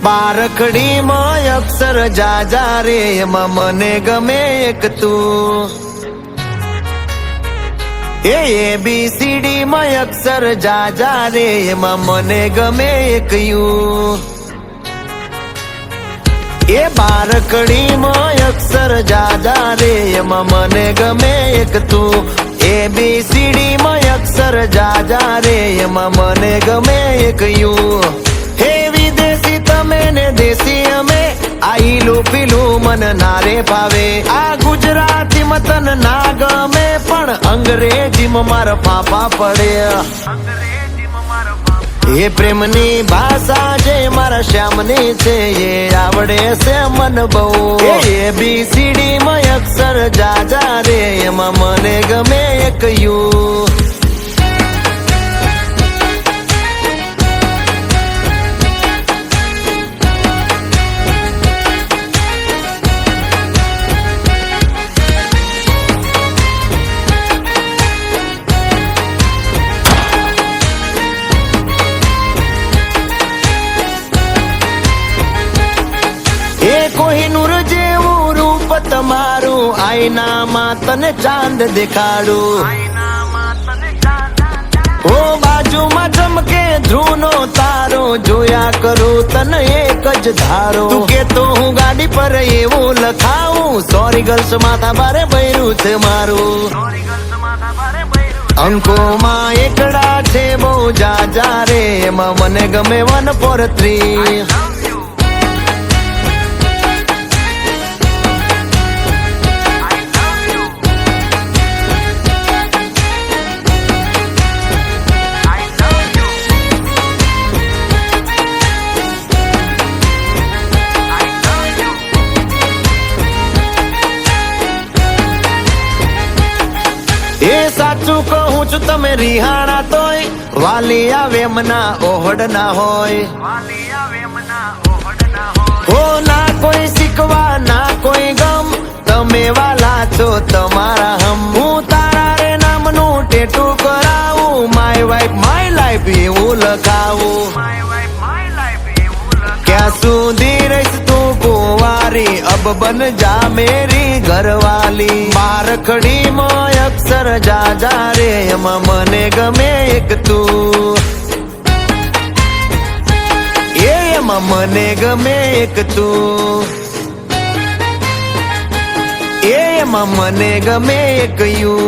બારકડીમાં અક્ષર જાજા રે એમાં મને ગમે એક તું ABCD માં અક્ષર જાજા રે એમાં મને ગમે એક યુ બારકડીમાં અક્ષર જાજા રે એમાં મને ગમે એક તું ABCD માં અક્ષર જાજા રે એમાં મને ગમે એક યુ હે વિદેશી તમે ને દેશી અમે આઈલું પીલું મન નારે ભાવે આ ગુજરાતી મતન ના ગમે પણ અંગ્રેજીમાં મારા પાપા પડે એ પ્રેમની ભાષા જે મારા શ્યામની છે એ આવડે છે મન બહુ ABCD માં અક્ષર જાજા રે એમાં મને ગમે એક યુ કોહિનૂર જેવું રૂપ તમારું આઈનામાં તને ચાંદ દેખાડું ઓ બાજુમાં ચમકે ધ્રુવનો તારો જોયા કરું તને એક જ ધારો તું કે તો હું ગાડી પર એવું લખાવું સોરી ગર્લ્સ માથા ભારે ભર્યું છે મારું અંકોમાં એકડા છે બહુ જાજા રે એમાં મને ગમે 143 સાચું કહું છું તમે રિહાણા તોય વાલી આવે મના ઓહડ ના હોય હો ના કોઈ શીખવા ના કોઈ ગમ તમે વાલા છો તમારા હમ હું તારા રે નામનું ટેટુ કરાવું માય વાઇફ માય લાઈફ એવું લખાવું ક્યાં સુધી રહીશ તું કુંવારી અબ બન જા મેરી ઘરવાલી બારકડીમાં અક્ષર જાજા રે એમાં મને ગમે એક તું એમાં મને ગમે એક તું એમાં મને ગમે એક યુ